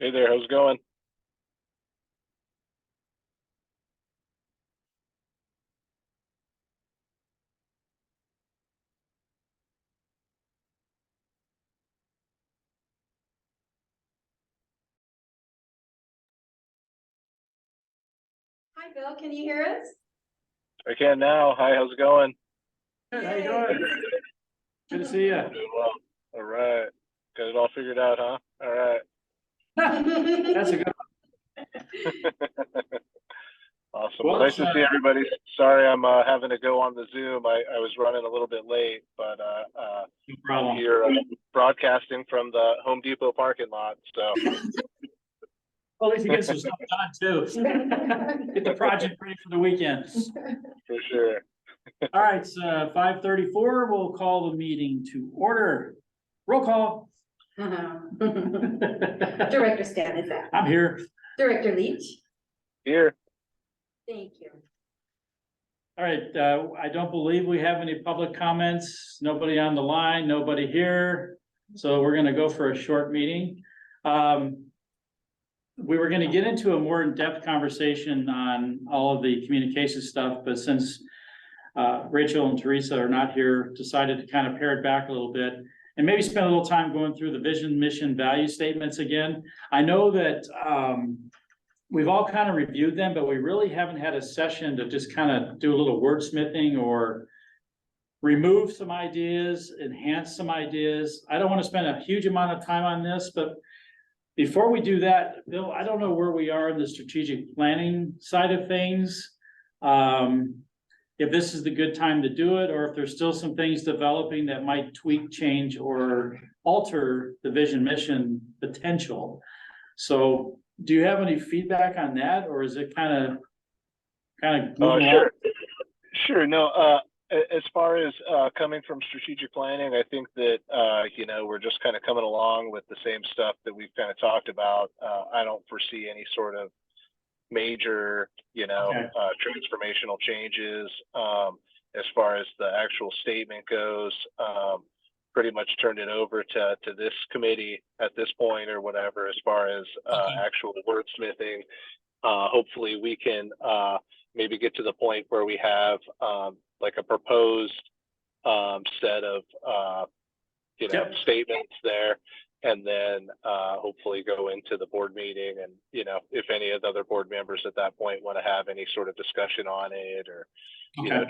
Hey there, how's it going? Hi, Bill. Can you hear us? I can now. Hi, how's it going? Good, how you doing? Good to see you. Doing well. All right. Got it all figured out, huh? All right. That's a good Awesome. Well, Well, nice to see everybody. Sorry, I'm having to go on the Zoom. I was running a little bit late, but no I'm problem. here broadcasting from the Home Depot parking lot. So Well, at least you get some stuff done too. Get the project ready for the weekend. for sure. All right, it's 5:34. We'll call the meeting to order. Roll call. Director Stanislav. I'm here. Director Leach. Here. Thank you. All right, I don't believe we have any public comments. Nobody on the line, nobody here. So we're gonna go for a short meeting. We were gonna get into a more in-depth conversation on all of the communication stuff, but since Rachel and Teresa are not here, decided to kind of pare it back a little bit and maybe spend a little time going through the vision, mission, value statements again. I know that we've all kind of reviewed them, but we really haven't had a session to just kind of do a little wordsmithing or remove some ideas, enhance some ideas. I don't want to spend a huge amount of time on this, but before we do that, Bill, I don't know where we are in the strategic planning side of things. If this is the good time to do it, or if there's still some things developing that might tweak, change, or alter the vision mission potential. So do you have any feedback on that, or is it kind of moving along? Sure. Sure. No, as far as coming from strategic planning, I think that we're just kind of coming along with the same stuff that we've kind of talked about. I don't foresee any sort of major, Okay. transformational changes. As far as the actual statement goes, pretty much turned it over to this committee at this point or whatever, as far as actual wordsmithing. Hopefully we can maybe get to the point where we have like a proposed set of Yep. statements there, and then hopefully go into the board meeting, and if any of the other board members at that point want to have any sort of discussion on it, or Okay.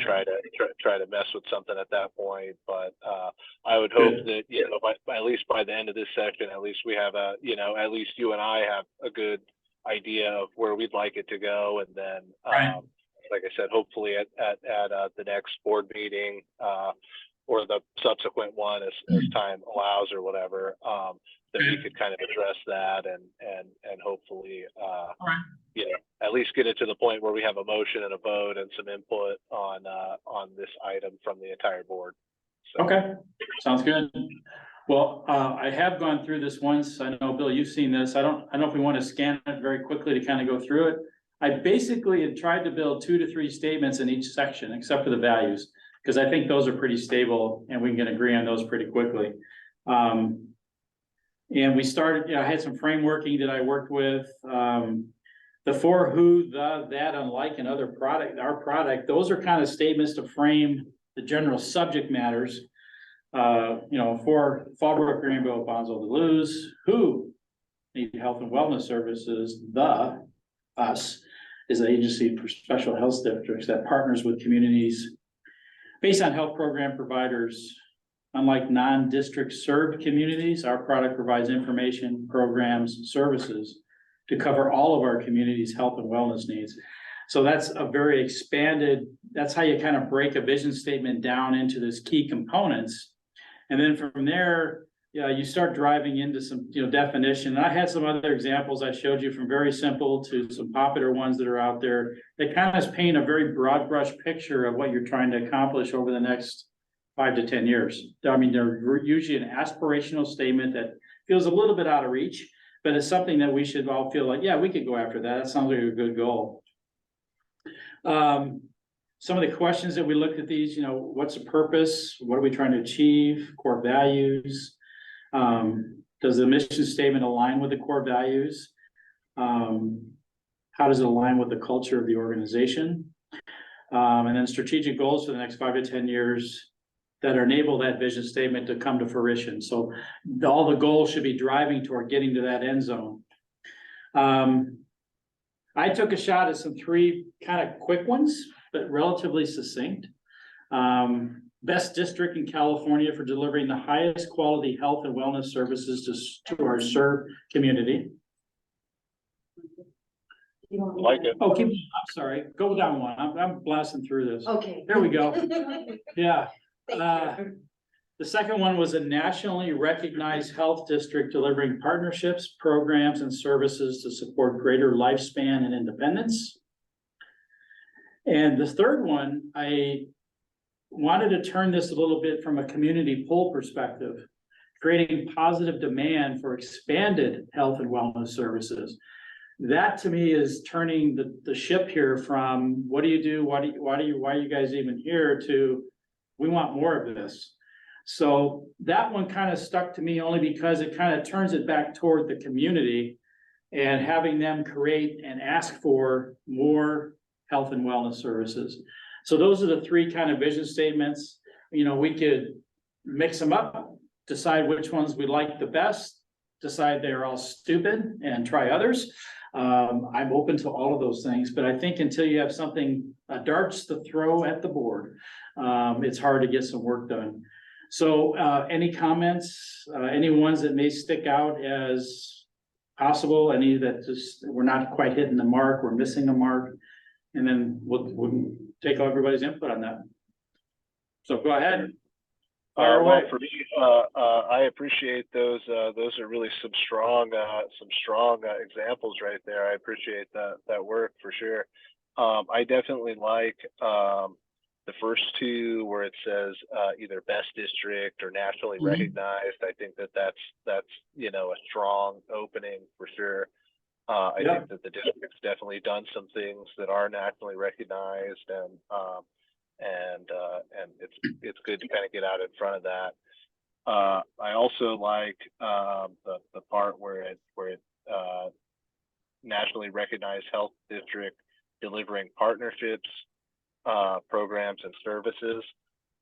try to mess with something at that point. But I would hope that by at least by the end of this session, at least we have at least you and I have a good idea of where we'd like it to go, and then Right. like I said, hopefully at the next board meeting or the subsequent one as time allows or whatever, that we could kind of address that and hopefully at least get it to the point where we have a motion and a vote and some input on this item from the entire board. So. Okay, sounds good. Well, I have gone through this once. I know, Bill, you've seen this. I don't know if we want to scan it very quickly to kind of go through it. I basically had tried to build 2 to 3 statements in each section, except for the values, because I think those are pretty stable and we can agree on those pretty quickly. And we started, I had some frameworking that I worked with. The for, who, the, that, unlike, and other product, our product, those are kind of statements to frame the general subject matters. For Fallbrook, Greenville, Bonzo, Duluth, who need health and wellness services, us is an agency for special health districts that partners with communities based on health program providers. Unlike non-district served communities, our product provides information, programs, services to cover all of our community's health and wellness needs. So that's a very expanded, that's how you kind of break a vision statement down into these key components. And then from there, you start driving into some, definition. And I had some other examples I showed you, from very simple to some popular ones that are out there. They kind of paint a very broad brush picture of what you're trying to accomplish over the next 5 to 10 years. I mean, they're usually an aspirational statement that feels a little bit out of reach, but it's something that we should all feel like, yeah, we could go after that. That sounds like a good goal. Some of the questions that we looked at these, what's the purpose? What are we trying to achieve? Core values. Does the mission statement align with the core values? How does it align with the culture of the organization? And then strategic goals for the next 5 to 10 years that enable that vision statement to come to fruition. So all the goals should be driving toward getting to that end zone. I took a shot at some 3 kind of quick ones, but relatively succinct. Best district in California for delivering the highest quality health and wellness services to our served community. Like it. Oh, I'm sorry, go down one. I'm blasting through this. Okay. There we go. Yeah. Thank you. The second one was a nationally recognized health district delivering partnerships, programs, and services to support greater lifespan and independence. And the third one, I wanted to turn this a little bit from a community pull perspective, creating positive demand for expanded health and wellness services. That to me is turning the ship here from what do you do, why are you guys even here, to we want more of this. So that one kind of stuck to me only because it kind of turns it back toward the community and having them create and ask for more health and wellness services. So those are the 3 kind of vision statements. You know, we could mix them up, decide which ones we like the best, decide they're all stupid and try others. I'm open to all of those things, but I think until you have something, darts to throw at the board, it's hard to get some work done. So, any comments, any ones that may stick out as possible, any that just, we're not quite hitting the mark, we're missing a mark, and then we'll take everybody's input on that. So go ahead. Fire away. Well, for me, I appreciate those. Those are really some strong examples right there. I appreciate that work for sure. I definitely like the first 2 where it says either best district or nationally recognized. I think that's you know, a strong opening for sure. I think that the district's definitely done some things that are nationally recognized, and it's good to kind of get out in front of that. I also like the part where it nationally recognized health district delivering partnerships, programs, and services.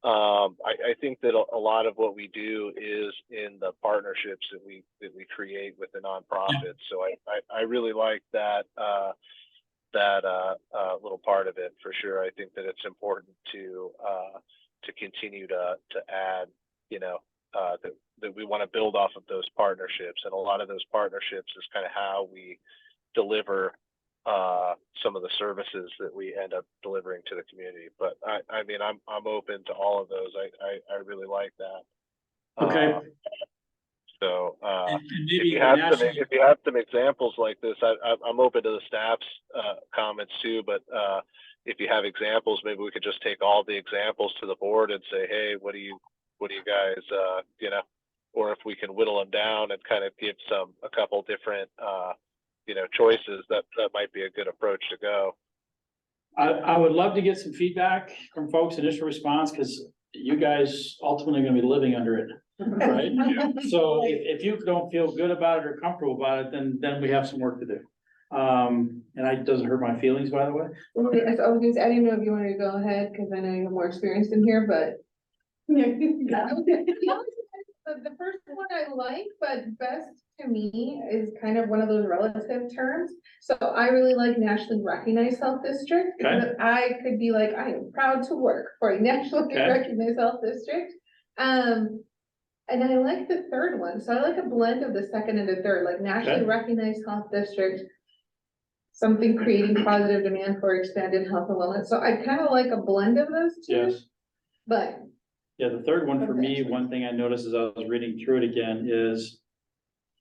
I think that a lot of what we do is in the partnerships that we create with the nonprofits. So I really like that little part of it for sure. I think that it's important to continue to add, you know, that we want to build off of those partnerships, and a lot of those partnerships is kind of how we deliver some of the services that we end up delivering to the community. But I mean, I'm open to all of those. I really like that. Okay. So And if maybe you have some examples like this, I'm open to the staff's comments too. But if you have examples, maybe we could just take all the examples to the board and say, hey, what do you guys, you know, or if we can whittle them down and kind of give a couple different you know, choices, that might be a good approach to go. I would love to get some feedback from folks, initial response, because you guys ultimately going to be living under it, right? So if you don't feel good about it or comfortable about it, then we have some work to do. And it doesn't hurt my feelings, by the way. Well, I didn't know if you wanted to go ahead, because I know you're more experienced in here, but. The first one I like, but best to me is kind of one of those relative terms. So I really like nationally recognized health district. Okay. Because I could be like, I am proud to work for a nationally recognized health district. And I like the third one. So I like a blend of the second and the third, like nationally recognized health district, something creating positive demand for expanded health and wellness. So I kind of like a blend of those two. Yes. But Yeah, the third one for me, one thing I noticed as I was reading through it again is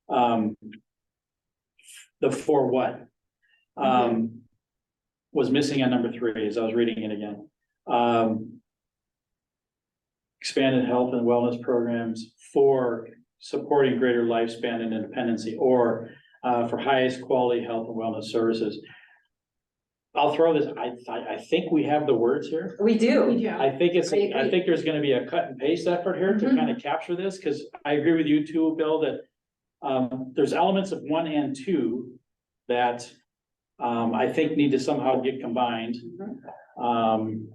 the for what was missing on number 3 as I was reading it again. Expanded health and wellness programs for supporting greater lifespan and independency, or for highest quality health and wellness services. I'll throw this, I think we have the words here. We do. I think agree. I think there's gonna be a cut and paste effort here to kind of capture this, because I agree with you too, Bill, that There's elements of 1 and 2 that I think need to somehow get combined. And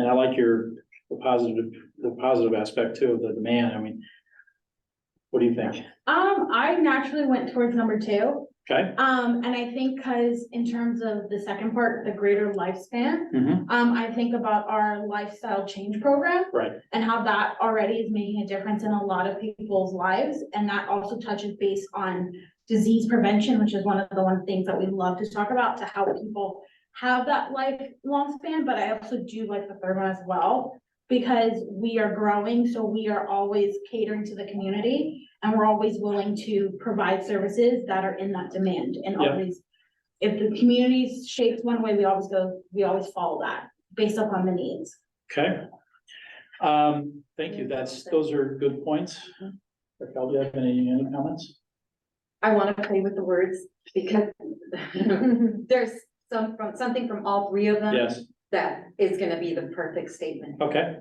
I like the positive aspect too of the demand. I mean, what do you think? I naturally went towards number 2. Okay. And I think because in terms of the second part, the greater lifespan, Mhm. I think about our lifestyle change program Right. and how that already is making a difference in a lot of people's lives. And that also touches base on disease prevention, which is one of the things that we love to talk about, to help people have that lifelong span. But I also do like the third one as well, because we are growing, so we are always catering to the community, and we're always willing to provide services that are in that demand. And Yeah. always, if the community's shaped one way, we always follow that based upon the needs. Okay. Thank you. Those are good points. Raquel, do you have any comments? I want to play with the words because there's something from all 3 of them. Yes. That is gonna be the perfect statement. Okay.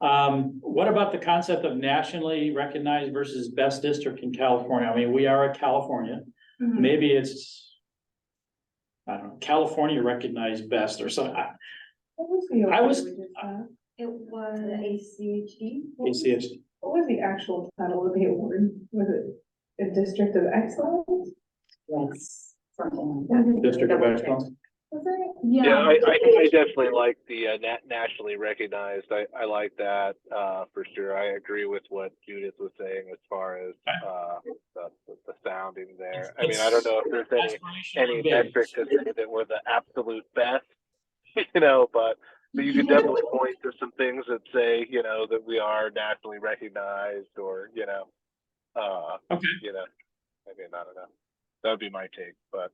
What about the concept of nationally recognized versus best district in California? I mean, we are a California. Mhm. Maybe it's, I don't know, California recognized best or something. What was the? I was- award we just had? It was ACHD. ACH, What was the actual title of the award? Was it a District of Excellence? Yes. Something. Was District of Excellence. it? Yeah, I definitely like the nationally recognized. I like that for sure. I agree with what Judith was saying as far as the sounding there. I mean, I don't know if there's any metric to say that we're the absolute best, but you can definitely point to some things that say, that we are nationally recognized or, Okay. I mean, I don't know. That would be my take, but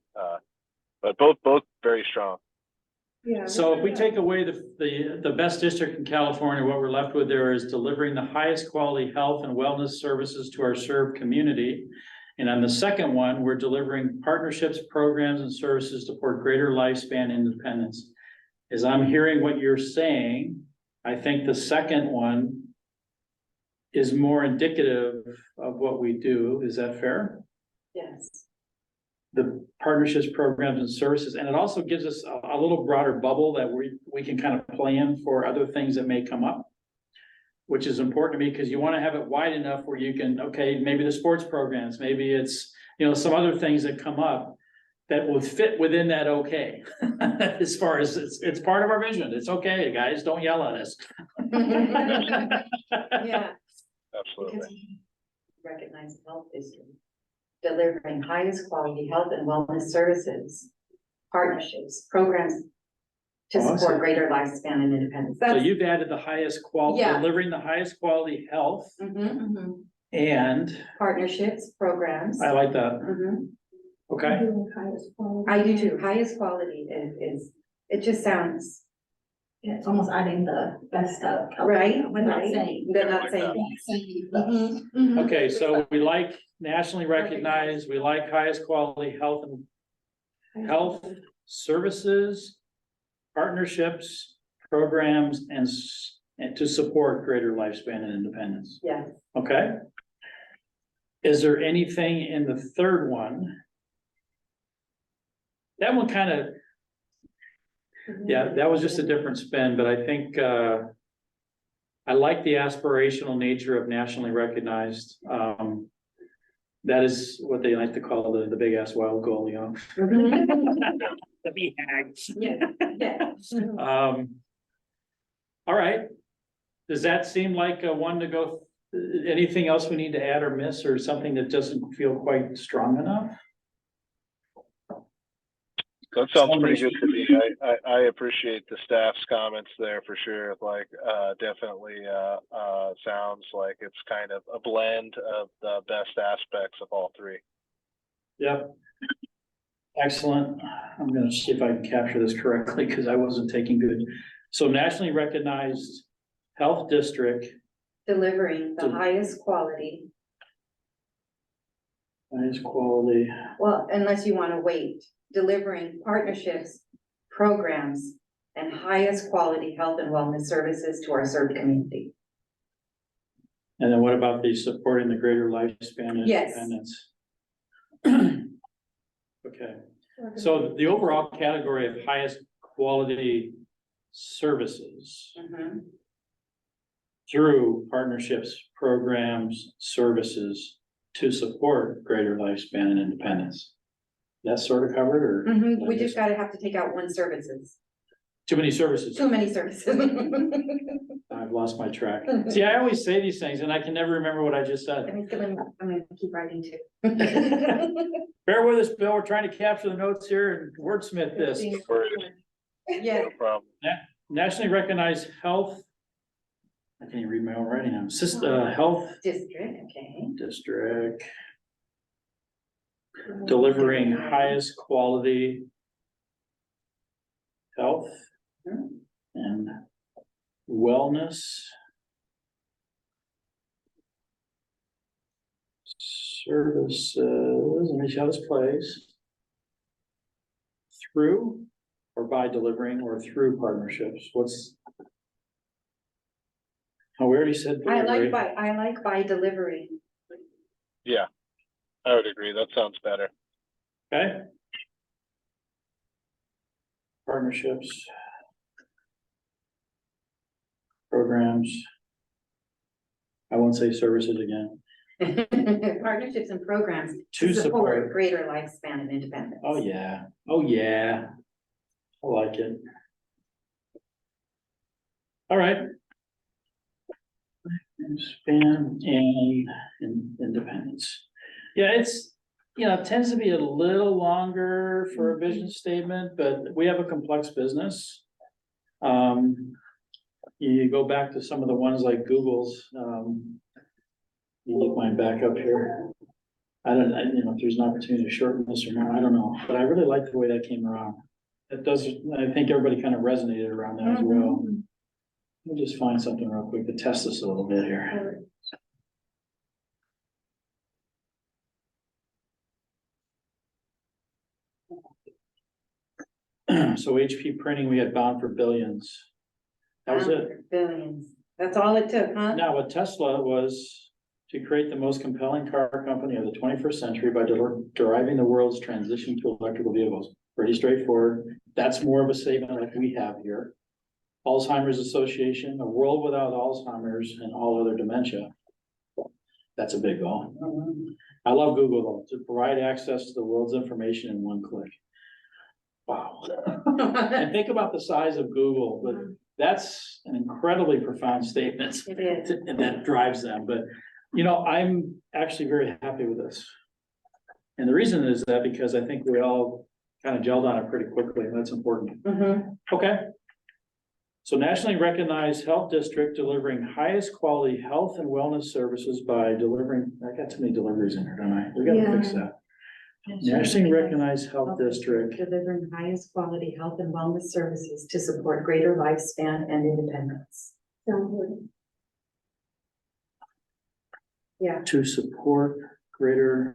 both very strong. Yeah. So if we take away the best district in California, what we're left with there is delivering the highest quality health and wellness services to our served community. And on the second one, we're delivering partnerships, programs, and services to support greater lifespan independence. As I'm hearing what you're saying, I think the second one is more indicative of what we do. Is that fair? Yes. The partnerships, programs, and services, and it also gives us a little broader bubble that we can kind of plan for other things that may come up, which is important to me because you want to have it wide enough where you can, okay, maybe the sports programs, maybe it's, some other things that come up that will fit within that. Okay, as far as it's part of our vision. It's okay, guys, don't yell at us. Yeah. Absolutely. Because we recognize health district, delivering highest quality health and wellness services, partnerships, programs to Awesome. support greater lifespan and independence. So you've added the highest quality, Yeah. delivering the highest quality health Mhm. and Partnerships, programs. I like that. Mhm. Okay. I do too. Highest quality is, it just sounds Yeah, it's almost adding the best of. right. We're not right? saying. They're not saying. Mhm. Mhm. Okay, so we like nationally recognized, we like highest quality health and health services, partnerships, programs, and to support greater lifespan and independence. Yes. Okay? Is there anything in the third one? That one kind of, yeah, that was just a different spin, but I think, I like the aspirational nature of nationally recognized. That is what they like to call the big ass wild goal, The BHAG. Yeah, yeah. All right. Does that seem like a one to go? Anything else we need to add or miss or something that doesn't feel quite strong enough? That sounds pretty good to me. I appreciate the staff's comments there for sure. Like, definitely, sounds like it's kind of a blend of the best aspects of all 3. Yep. Excellent. I'm gonna see if I can capture this correctly because I wasn't taking good. So nationally recognized health district. Delivering the highest quality. Highest quality. Well, unless you want to wait, delivering partnerships, programs, and highest quality health and wellness services to our served community. And then what about the supporting the greater lifespan and Yes. independence? Okay, so the overall category of highest quality services Mhm. through partnerships, programs, services to support greater lifespan and independence. That's sort of covered, or? Mhm. We just gotta have to take out one services, Too many services. too many services. I've lost my track. See, I always say these things and I can never remember what I just said. I'm gonna keep writing too. Bear with us, Bill. We're trying to capture the notes here and wordsmith this. Yeah, No problem. Nationally recognized health. I can't even read my own writing now. Health district, okay. district delivering highest quality health and wellness services, let me see how this plays. Through or by delivering or through partnerships, what's? Oh, we already said delivery. I like by delivery. Yeah, I would agree. That sounds better. Okay. Partnerships. Programs. I won't say services again. Partnerships and programs To to support support. greater lifespan and independence. Oh, yeah. Oh, yeah. I like it. All right. Span and independence. Yeah, it's, it tends to be a little longer for a vision statement, but we have a complex business. You go back to some of the ones like Google's, you look mine back up here. I don't, if there's an opportunity to shorten this or not, I don't know, but I really like the way that came around. It does, I think everybody kind of resonated around that as well. Let me just find something real quick to test this a little bit here. So HP printing, we had bound for billions. That was it. Billions. That's all it took, huh? Now, what Tesla was to create the most compelling car company of the 21st century by deriving the world's transition to electrical vehicles. Pretty straightforward. That's more of a statement like we have here. Alzheimer's Association, a world without Alzheimer's and all other dementia. That's a big goal. I love Google though, to provide access to the world's information in one click. Wow. And think about the size of Google, but that's an incredibly profound statement. It is. And that drives them, but I'm actually very happy with this. And the reason is that because I think we all kind of gelled on it pretty quickly, and that's important. Okay. So nationally recognized health district delivering highest quality health and wellness services by delivering, I got too many deliveries in here, don't I? We gotta fix that. Nationally recognized health district. Delivering highest quality health and wellness services to support greater lifespan and independence. Yeah. To support greater.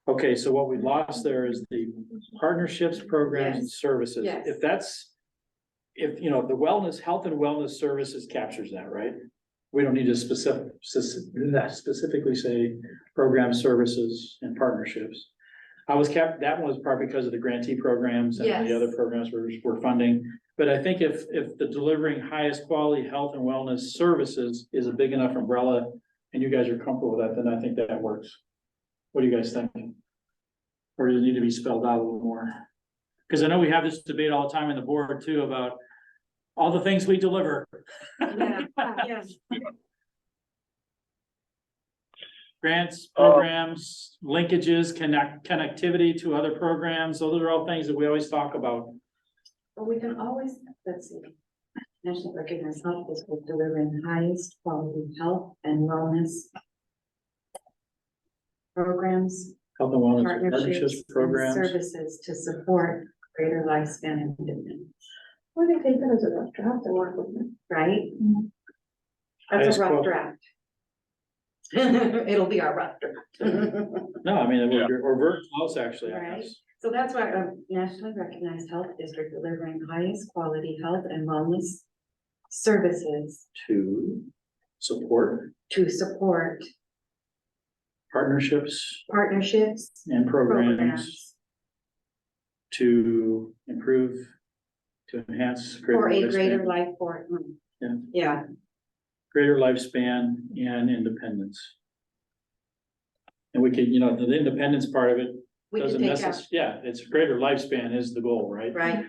Okay, so what we lost there is the partnerships, programs and services. Yes. If the wellness, health and wellness services captures that, right? We don't need to specifically say program services and partnerships. That one was part because of the grantee programs and Yes. the other programs we're funding. But I think if the delivering highest quality health and wellness services is a big enough umbrella and you guys are comfortable with that, then I think that works. What do you guys think? Or does it need to be spelled out a little more? Because I know we have this debate all the time in the board too about all the things we deliver. Yeah. Grants, programs, linkages, connectivity to other programs. Those are all things that we always talk about. Well, we can always, let's see. National recognized health district delivering highest quality health and wellness programs, Health and wellness partnerships, and programs. services to support greater lifespan and independence. Or they take that as a rough draft and work with it. Right? That's Highest a rough qual- draft. It'll be our rough draft. No, I mean, Yeah. we're very close actually. on Right. this. So that's why a nationally recognized health district delivering highest quality health and wellness services To support to support partnerships partnerships, and programs programs to improve, to enhance for a greater lifespan, life for, Yeah. yeah, greater lifespan and independence. And we could, you know, the independence part of it we could doesn't take necessarily, yeah, it's greater lifespan is the goal, right? right?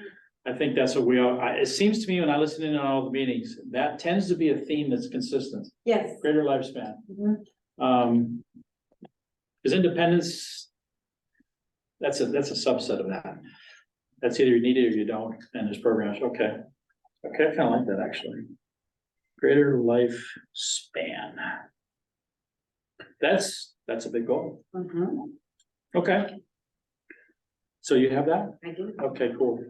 I think that's what we all, it seems to me when I listen in on all the meetings, that tends to be a theme that's consistent, Yes. greater lifespan. Mhm. Is independence, that's a subset of that. That's either you need it or you don't, and there's programs, okay. Okay, I kind of like that actually. Greater lifespan. That's a big goal. Mhm. Okay. So you have that? I do. Okay, cool.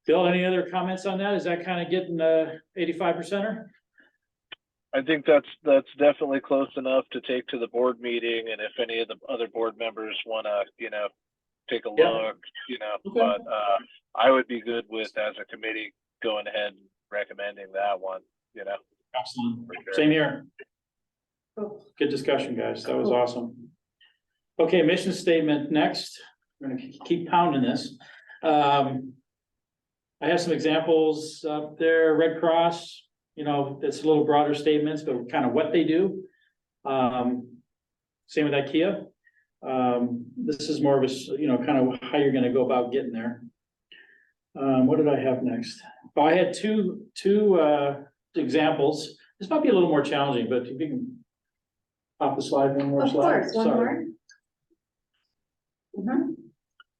Bill, any other comments on that? Is that kind of getting 85%er? I think that's definitely close enough to take to the board meeting, and if any of the other board members wanna, you know, take a Yeah. look, you know, Okay. but, I would be good with, as a committee, going ahead and recommending that one, you know. Excellent. for sure. Same here. Cool. Good discussion, guys. That was Cool. awesome. Okay, mission statement next. We're gonna keep pounding this. I have some examples up there. Red Cross, you know, it's a little broader statements, but kind of what they do. Same with IKEA. This is more of a, you know, kind of how you're gonna go about getting there. What did I have next? Oh, I had two examples. This might be a little more challenging, but if you can pop the slide one more Of slide. course, one Sorry. more. Mhm.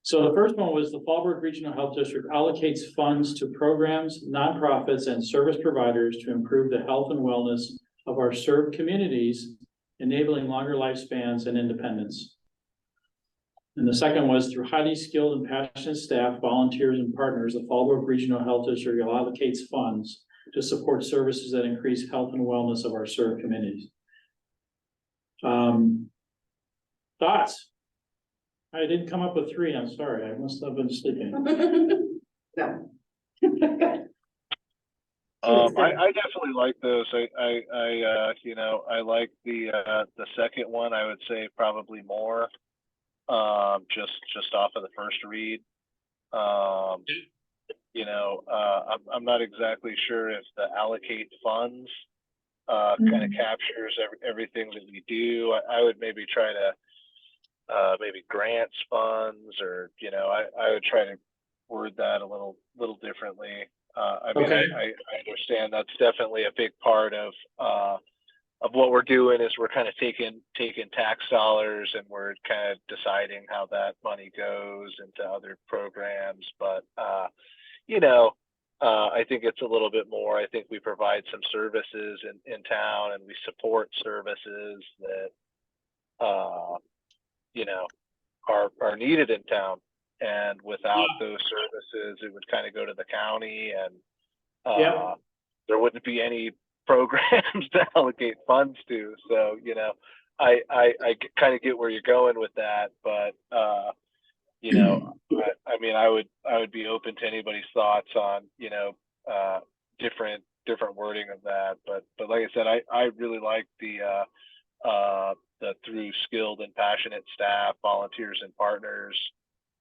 So the first one was the Fallbrook Regional Health District allocates funds to programs, nonprofits, and service providers to improve the health and wellness of our served communities, enabling longer lifespans and independence. And the second was through highly skilled and passionate staff, volunteers, and partners, the Fallbrook Regional Health District allocates funds to support services that increase health and wellness of our served communities. Thoughts? I didn't come up with three, I'm sorry, I must have been sleeping. No. I definitely like those. You know, I like the second one. I would say probably more. Just off of the first read. You know, I'm not exactly sure if the allocate funds kind of captures everything that we do. I would maybe try to maybe grants funds, or, you know, I would try to word that a little differently. I mean, Okay. I understand that's definitely a big part of what we're doing is we're kind of taking tax dollars and we're kind of deciding how that money goes into other programs. But, you know, I think it's a little bit more. I think we provide some services in town, and we support services that, you know, are needed in town. And without those services, it would kind of go to the county, and there wouldn't be any programs to allocate funds to. So, you know, I kind of get where you're going with that, but you know, I mean, I would be open to anybody's thoughts on, you know, different wording of that. But like I said, I really like the through skilled and passionate staff, volunteers, and partners.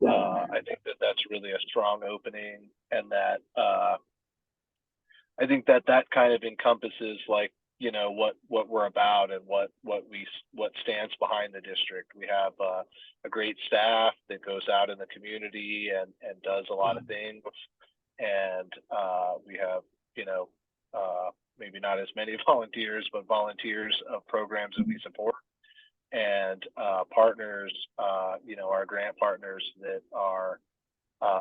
I think that's really a strong opening, and that I think that kind of encompasses, like, you know, what we're about, and what stands behind the district. We have a great staff that goes out in the community and does a lot of things, and we have, you know, maybe not as many volunteers, but volunteers of programs that we support, and partners, you know, our grant partners that are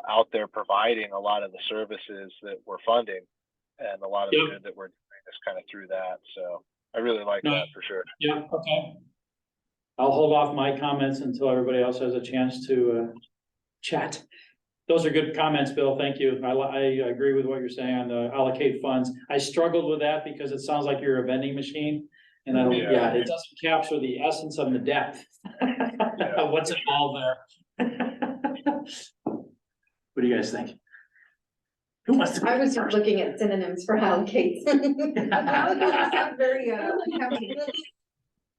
out there providing a lot of the services that we're funding, and a lot of the good that we're doing is kind of through that. So I really like that for sure. Yeah, okay. I'll hold off my comments until everybody else has a chance to chat. Those are good comments, Bill. Thank you. I agree with what you're saying on the allocate funds. I struggled with that because it sounds like you're a vending machine. And I don't, it doesn't capture the essence of the depth of what's involved there. What do you guys think? Who wants to? I was just looking at synonyms for allocates. Allocates sound very, accounting.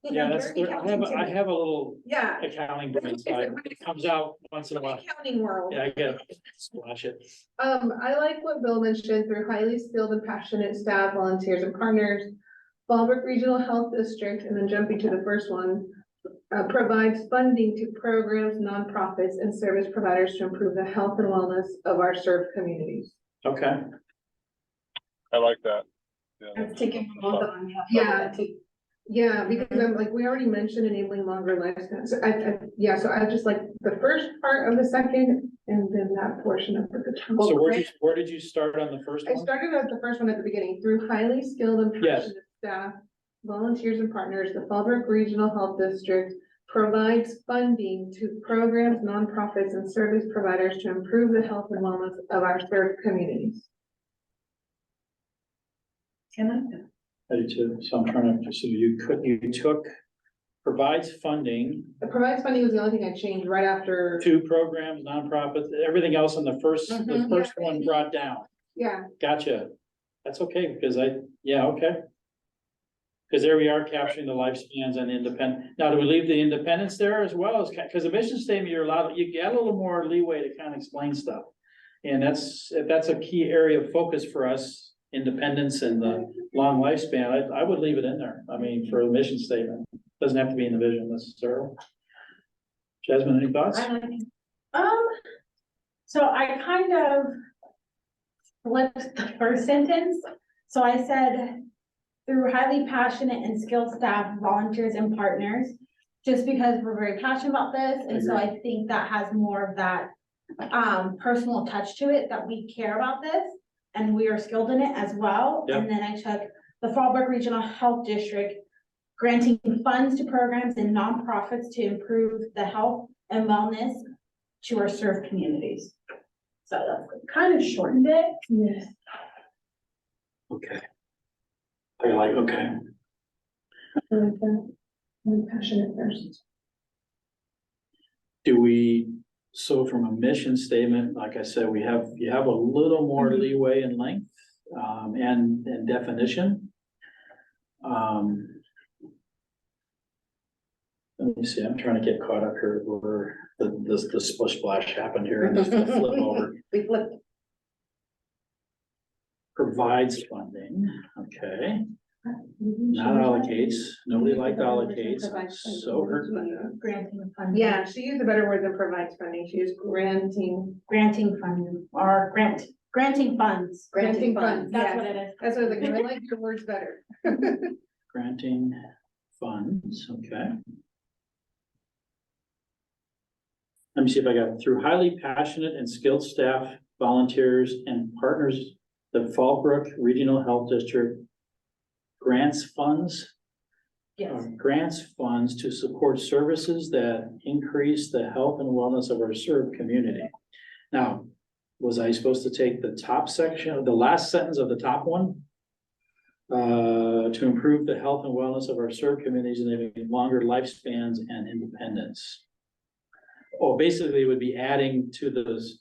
Yeah, that's, Very I have a little Yeah. accounting brain, so it comes out once in a while. Accounting world. Yeah, I get it. Splash it. I like what Bill mentioned through highly skilled and passionate staff, volunteers and partners. Fallbrook Regional Health District, and then jumping to the first one, provides funding to programs, nonprofits and service providers to improve the health and wellness of our served communities. Okay, I like that. Yeah, Let's take it both on. Yeah. Yeah, because I'm like, we already mentioned enabling longer lifespans. So so I just like the first part of the second and then that portion of the. so where did you start on the first I one? started at the first one at the beginning, through highly skilled and Yes. passionate staff, volunteers and partners, the Fallbrook Regional Health District provides funding to programs, nonprofits and service providers to improve the health and wellness of our served communities. I do too, so I'm trying to, so you took, provides funding The provides funding was the only thing I changed right after, to programs, nonprofits, everything else on the first Yeah. one brought down. yeah, Gotcha. That's okay, because okay. Because there we are capturing the lifespans and independent. Now, do we leave the independence there as well as, because the mission statement, you get a little more leeway to kind of explain stuff. And that's a key area of focus for us, independence and the long lifespan. I would leave it in there. I mean, for a mission statement, doesn't have to be in the vision necessarily. Jasmine, any thoughts? So I kind of flipped the first sentence. So I said, through highly passionate and skilled staff, volunteers and partners, just because we're very passionate about this. And so I think that has more of that personal touch to it, that we care about this and we are skilled in it as well. Yep. And then I took the Fallbrook Regional Health District, granting funds to programs and nonprofits to improve the health and wellness to our served communities. So that's kind of shortened it. yes. Okay. They're like, okay. I'm passionate first. Do we, so from a mission statement, like I said, you have a little more leeway in length, and definition. Let me see, I'm trying to get caught up here where the splish splash happened here and just flip over. We flipped. Provides funding, okay, not allocates, nobody liked allocates, so hurt. Granting funding. Yeah, she used a better word than provides funding. She used granting. Granting funding or granting funds. Granting funds, That's yes. what it is. That's what I was like, I like your words better. Granting funds, okay. Let me see if I got through highly passionate and skilled staff, volunteers and partners, the Fallbrook Regional Health District grants funds. Yes. Grants funds to support services that increase the health and wellness of our served community. Now, was I supposed to take the top section, the last sentence of the top one? To improve the health and wellness of our served communities and having longer lifespans and independence. Oh, basically it would be adding to those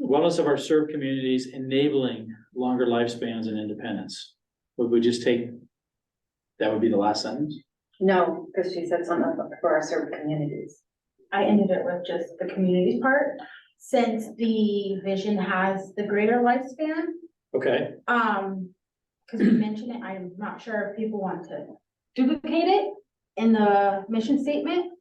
wellness of our served communities, enabling longer lifespans and independence. Would we just take, that would be the last sentence? No, because she said something for our served communities. I ended it with just the communities part, since the vision has the greater lifespan. Okay, Because we mentioned it, I'm not sure if people want to duplicate it in the mission statement.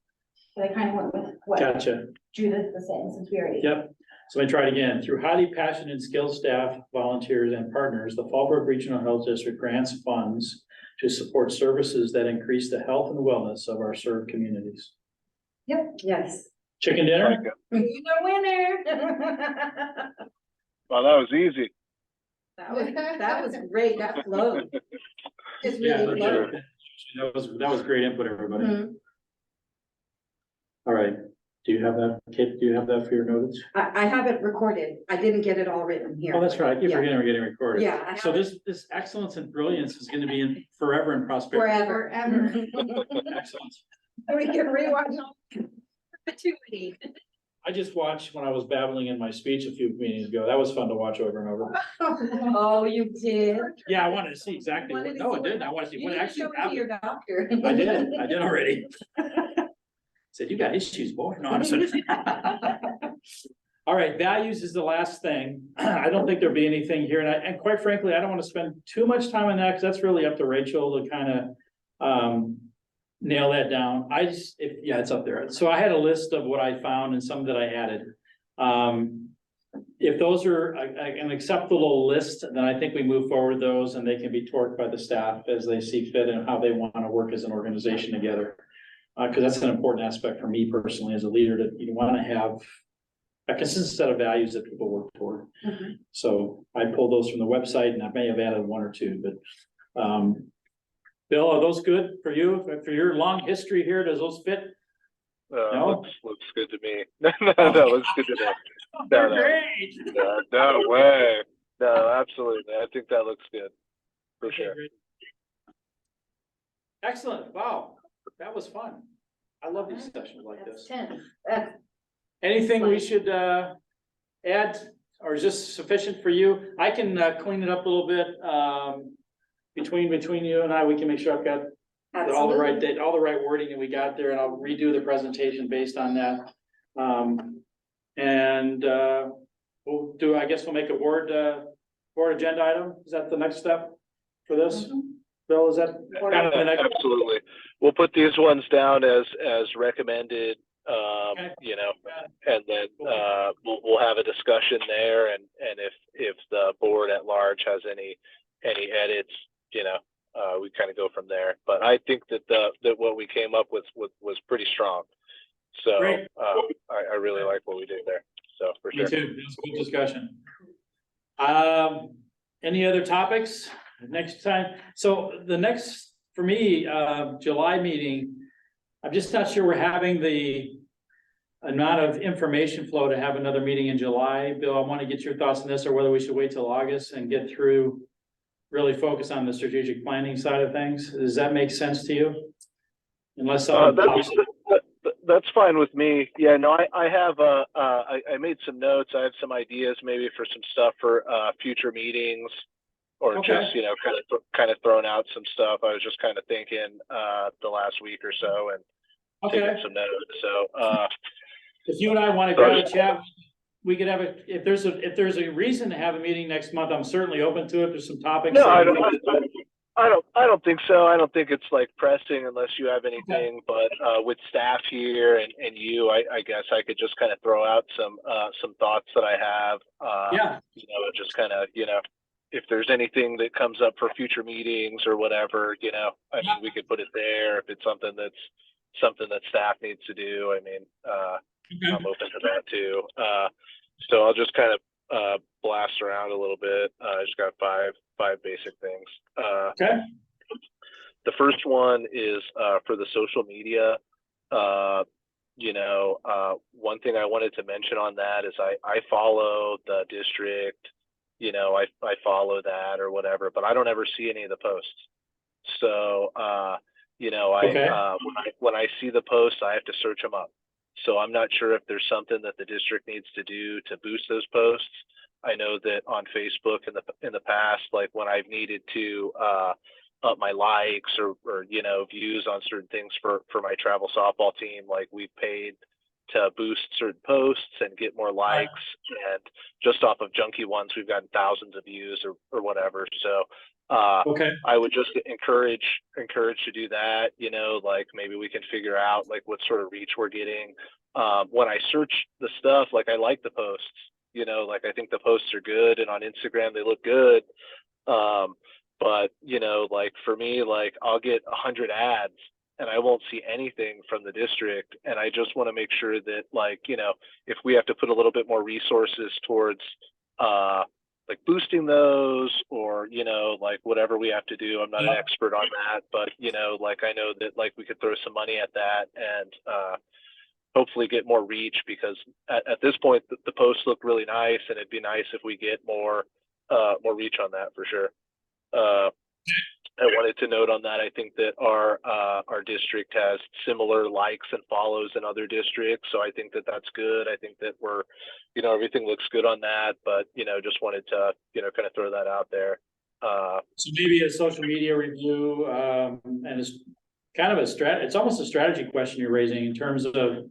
But I kind of went with what gotcha. Judith was saying, since we already. Yep. So let me try it again. Through highly passionate and skilled staff, volunteers and partners, the Fallbrook Regional Health District grants funds to support services that increase the health and wellness of our served communities. Yes. Chicken dinner? Like it. You know, winner. Well, that was easy. That was great, that flowed. Just Yeah, really sure. flowed. That was great input, everybody. Mhm. All right. Do you have that, Kate? Do you have that for your notes? I have it recorded. I didn't get it all written here. Oh, that's right. I keep Yeah. forgetting we're getting recorded. Yeah. I So have it this excellence and brilliance is gonna be in forever in prosperity. Forever. Excellent. We can rewatch all perpetuity. I just watched when I was babbling in my speech a few meetings ago. That was fun to watch over and over. Oh, you did? Yeah, I wanted to see exactly Wanted what, to no, see I what- didn't. I wanted to see You what need to actually show it to happened. your doctor. I did already. Said, you got issues, boy. No, I'm sorry. All right, values is the last thing. I don't think there'll be anything here, and quite frankly, I don't want to spend too much time on that, because that's really up to Rachel to kind of nail that down. Yeah, it's up there. So I had a list of what I found and some that I added. If those are an acceptable list, then I think we move forward those, and they can be torqued by the staff as they see fit and how they want to work as an organization together. Because that's an important aspect for me personally as a leader, that you want to have a consistent set of values that people work toward. Mhm. So I pulled those from the website, and I may have added one or two, but Bill, are those good for you? For your long history here, does those fit? No? Looks good to me. No, looks good to me. They're no. great. No way. No, absolutely. I think that looks good for Okay, sure. great. Excellent. Wow, that was fun. I love these sessions like That's this. 10. That's Anything we should add, or is this sufficient for you? I can clean it up a little bit. Between you and I, we can make sure I've got all the right absolutely. all the right wording that we got there, and I'll redo the presentation based on that. We'll do, I guess we'll make a board agenda item. Is that the next step for this? Mhm. Bill, is that? Absolutely. We'll put these ones down as recommended, Okay. you know, and then we'll have a discussion there, and if the board at large has any edits, you know, we kind of go from there. But I think that that what we came up with was pretty strong. So Great. I really like what we did there. So for sure. Me too. It was a good discussion. Any other topics next time? So the next, for me, July meeting, I'm just not sure we're having the amount of information flow to have another meeting in July. Bill, I want to get your thoughts on this, or whether we should wait till August and get through, really focus on the strategic planning side of things. Does that make sense to you? Unless that's fine with me. Yeah, no, I have I made some notes. I have some ideas maybe for some stuff for future meetings, or Okay. just, you know, kind of throwing out some stuff. I was just kind of thinking the last week or so, and taking some notes. So if you and I want to grab a chat, we could have if there's a reason to have a meeting next month, I'm certainly open to it. There's some topics. No, I don't think so. I don't think it's like pressing unless you have anything. Okay. But with staff here and you, I guess I could just kind of throw out some thoughts that I have. Yeah. You know, just kind of, you know, if there's anything that comes up for future meetings or whatever, you know, I mean, we could put it there. If it's something that staff needs to do, I mean, I'm open to that too. So I'll just kind of blast around a little bit. I just got five basic things. Okay. The first one is for the social media. You know, one thing I wanted to mention on that is I follow the district. You know, I follow that or whatever, but I don't ever see any of the posts. So you know, when I see the posts, I have to search them up. So I'm not sure if there's something that the district needs to do to boost those posts. I know that on Facebook in the past, like when I've needed to up my likes or you know, views on certain things for my travel softball team, like we've paid to boost certain posts and get more likes, and just off of junky ones, we've gotten thousands of views or whatever. So I would just encourage to do that. You know, like maybe we can figure out like what sort of reach we're getting. When I search the stuff, like I like the posts, you know, like I think the posts are good, and on Instagram they look good. But you know, like for me, like I'll get 100 ads and I won't see anything from the district. And I just want to make sure that, like, you know, if we have to put a little bit more resources towards like boosting those, or, you know, like whatever we have to do. I'm not an expert on that, but you know, like I know that like we could throw some money at that and hopefully get more reach, because at this point the posts look really nice, and it'd be nice if we get more reach on that for sure. I wanted to note on that, I think that our district has similar likes and follows in other districts. So I think that that's good. I think that we're, everything looks good on that, but, just wanted to, kind of throw that out there. So maybe a social media review, and it's kind of it's almost a strategy question you're raising in terms of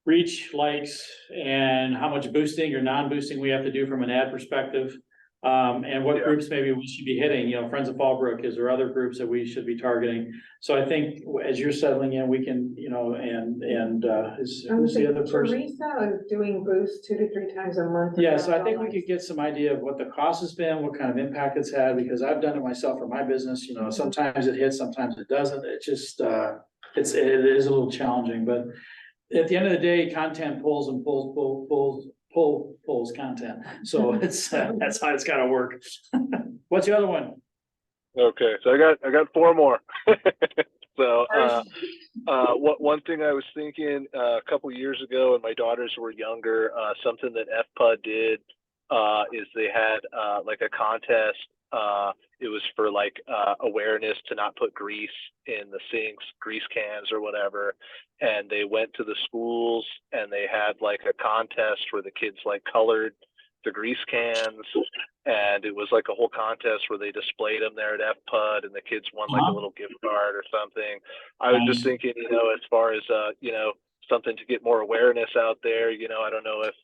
reach, likes, and how much boosting or non-boosting we have to do from an ad perspective. And what groups maybe we should be hitting, Friends of Fallbrook, is there other groups that we should be targeting? So I think as you're settling in, we can, who's the other person? Teresa is doing boosts 2 to 3 times a month. Yeah, so I think we could get some idea of what the cost has been, what kind of impact it's had, because I've done it myself for my business, sometimes it hits, sometimes it doesn't. It just, it is a little challenging, but at the end of the day, content pulls content. So it's, that's how it's gotta work. What's the other one? Okay, so I got 4 more. So one thing I was thinking a couple years ago when my daughters were younger, something that FPUD did is they had like a contest. It was for like awareness to not put grease in the sinks, grease cans or whatever. And they went to the schools and they had like a contest where the kids like colored the grease cans, and it was like a whole contest where they displayed them there at FPUD, and the kids won like a little gift card or something. I was just thinking, as far as something to get more awareness out there. I don't know if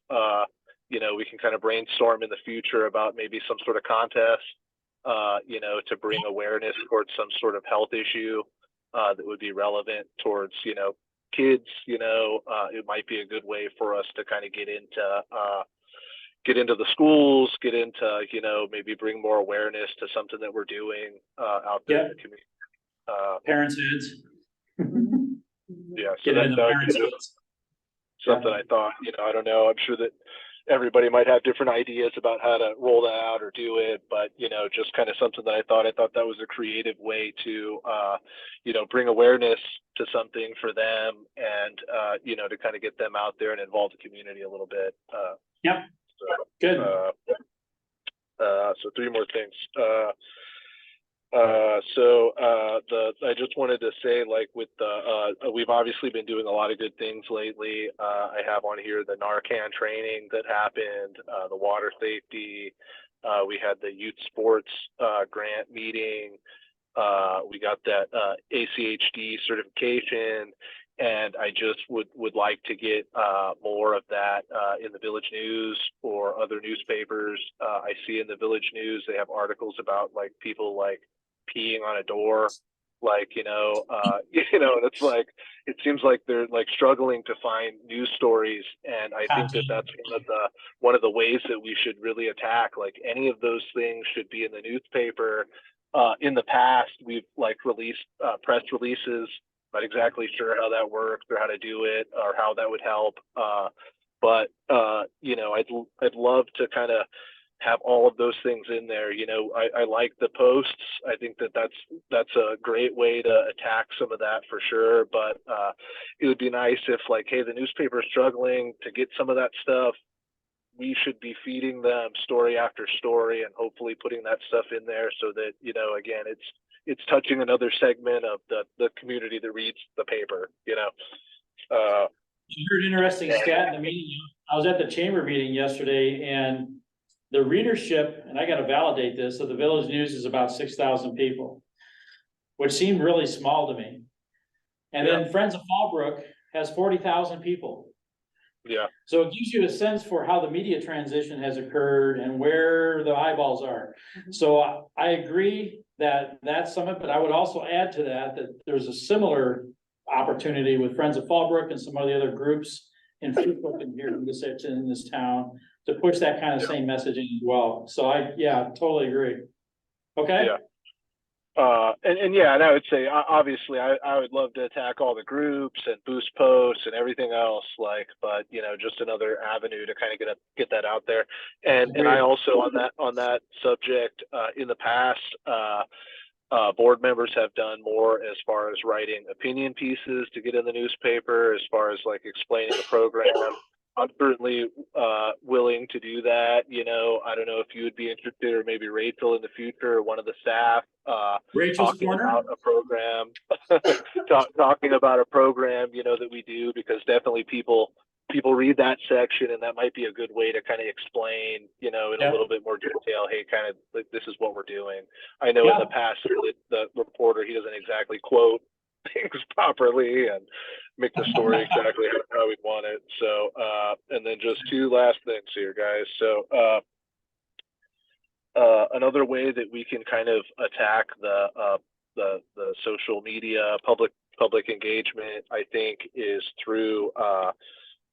we can kind of brainstorm in the future about maybe some sort of contest, to bring awareness towards some sort of health issue that would be relevant towards kids. It might be a good way for us to kind of get into the schools, get into, maybe bring more awareness to something that we're doing out there in the community. Parents' heads. Yeah, so that would be something I thought, I don't know. I'm sure that everybody might have different ideas about how to roll that out or do it, but, just kind of something that I thought that was a creative way to, bring awareness to something for them and, to kind of get them out there and involve the community a little bit. Yep. Good. So 3 more things. I just wanted to say, like, with we've obviously been doing a lot of good things lately. I have on here the Narcan training that happened, the water safety. We had the youth sports grant meeting. We got that ACHD certification. And I just would like to get more of that in the Village News or other newspapers. I see in the Village News they have articles about like people like peeing on a door, like and it's like it seems like they're like struggling to find news stories. And I think that that's one of the ways that we should really attack. Like any of those things should be in the newspaper. In the past, we've like released press releases. Not exactly sure how that works or how to do it or how that would help. But I'd love to kind of have all of those things in there. I like the posts. I think that that's a great way to attack some of that for sure. But it would be nice if like, hey, the newspaper is struggling to get some of that stuff. We should be feeding them story after story and hopefully putting that stuff in there so that, again, it's touching another segment of the community that reads the paper, You heard an interesting stat in the meeting. I was at the chamber meeting yesterday, and the readership, and I got to validate this, of the Village News is about 6,000 people, which seemed really small to me. And then Friends of Fallbrook has 40,000 people. Yeah. So it gives you a sense for how the media transition has occurred and where the eyeballs are. So I agree that that's some of it, but I would also add to that there's a similar opportunity with Friends of Fallbrook and some of the other groups in here in this town to push that kind of same messaging as well. So I totally agree. Okay. Yeah. And I would say obviously I would love to attack all the groups and boost posts and everything else, but just another avenue to kind of get that out there. And I also on that subject in the past board members have done more as far as writing opinion pieces to get in the newspaper, as far as like explaining the program. I'm certainly willing to do that. You know, I don't know if you would be interested, or maybe Rachel in the future, or one of the staff, Rachel's talking Corner? about a program, talking about a program, you know, that we do, because definitely people read that section, and that might be a good way to kind of explain, you know, in a Yeah. little bit more detail, hey, kind of like, this is what we're doing. I know Yeah. in the past, the reporter, he doesn't exactly quote things properly and make the story exactly how we want it. So, and then just two last things here, guys. So, another way that we can kind of attack the social media public engagement, I think, is through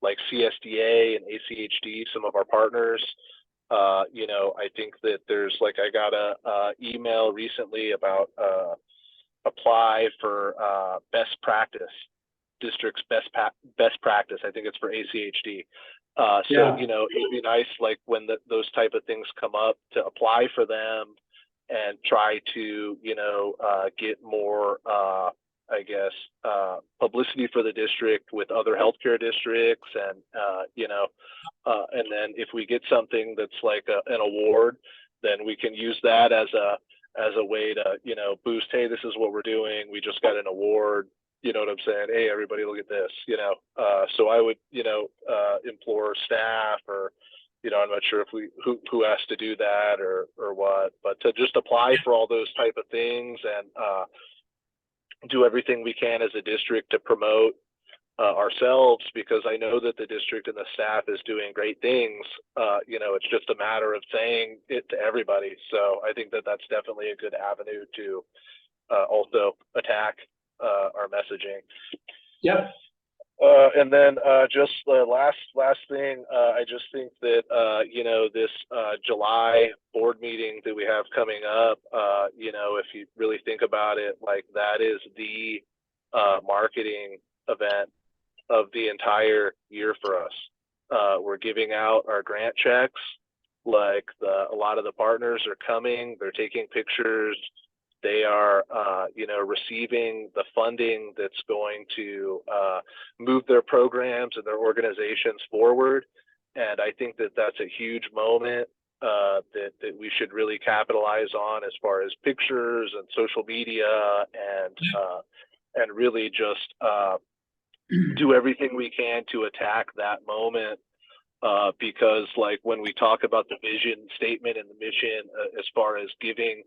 like CSDA and ACHD, some of our partners. You know, I think that there's, like, I got a email recently about apply for best practice, district's best practice. I think it's for ACHD. So, Yeah. you know, it'd be nice, like, when those type of things come up, to apply for them and try to, you know, get more, I guess, publicity for the district with other healthcare districts, and, you know, and then if we get something that's like an award, then we can use that as a way to, you know, boost, hey, this is what we're doing, we just got an award, you know what I'm saying? Hey, everybody, look at this, you know? So I would, you know, implore staff, or, you know, I'm not sure if who has to do that or what, but to just apply for all those type of things, and do everything we can as a district to promote ourselves, because I know that the district and the staff is doing great things. You know, it's just a matter of saying it to everybody. So I think that that's definitely a good avenue to also attack our messaging. Yep. And then just the last thing, I just think that you know, this July board meeting that we have coming up, you know, if you really think about it, like, that is the marketing event of the entire year for us. We're giving out our grant checks. Like, a lot of the partners are coming, they're taking pictures, they are, you know, receiving the funding that's going to move their programs and their organizations forward. And I think that that's a huge moment that we should really capitalize on, as far as pictures and social media, and really just do everything we can to attack that moment. Because, like, when we talk about the vision statement and the mission, as far as giving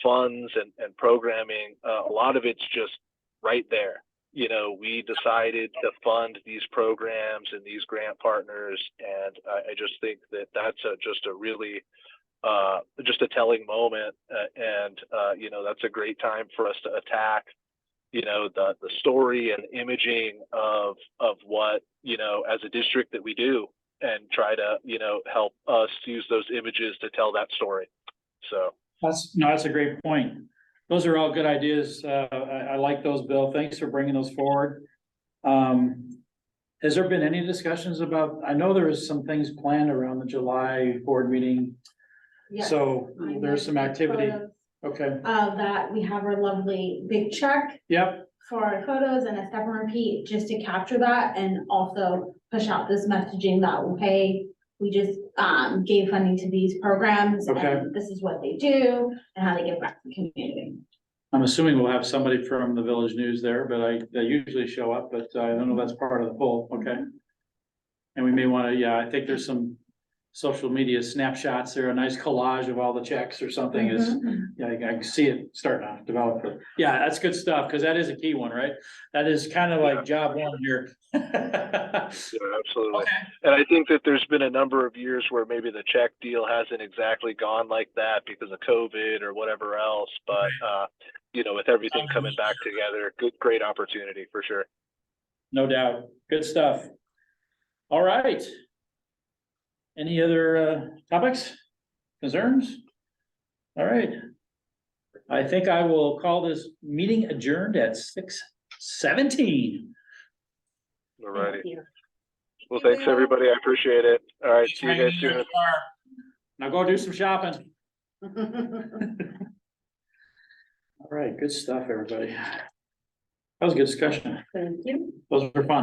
funds and programming, a lot of it's just right there. You know, we decided to fund these programs and these grant partners, and I just think that that's just a really just a telling moment, and you know, that's a great time for us to attack, you know, the story and imaging of what, you know, as a district that we do, and try to, you know, help us use those images to tell that story. So That's a great point. Those are all good ideas. I like those, Bill. Thanks for bringing those forward. Has there been any discussions about, I know there is some things planned around the July board meeting. Yes, So I there's some know activity. photos Okay. that we have our lovely big check Yep. for our photos and a step and repeat, just to capture that, and also push out this messaging that, hey, we just gave funding to these programs, Okay. and this is what they do and how they give back to the community. I'm assuming we'll have somebody from the Village News there, but they usually show up, but I don't know if that's part of the poll. Okay. And we may want to, yeah, I think there's some social media snapshots there, a nice collage of all the checks or something is, yeah, I can see it starting to develop. But yeah, that's good stuff, because that is a key one, right? That is kind of like job one here. yeah, absolutely. Okay. And I think that there's been a number of years where maybe the check deal hasn't exactly gone like that because of COVID or whatever else, but you know, with everything coming back together, great opportunity for sure. No doubt. Good stuff. All right. Any other topics, concerns? All right. I think I will call this meeting adjourned at 6:17. All righty. Well, thanks everybody. I appreciate it. All right. See you guys soon. Now go do some shopping. All right. Good stuff, everybody. That was a good discussion. Thank you. Those were fun.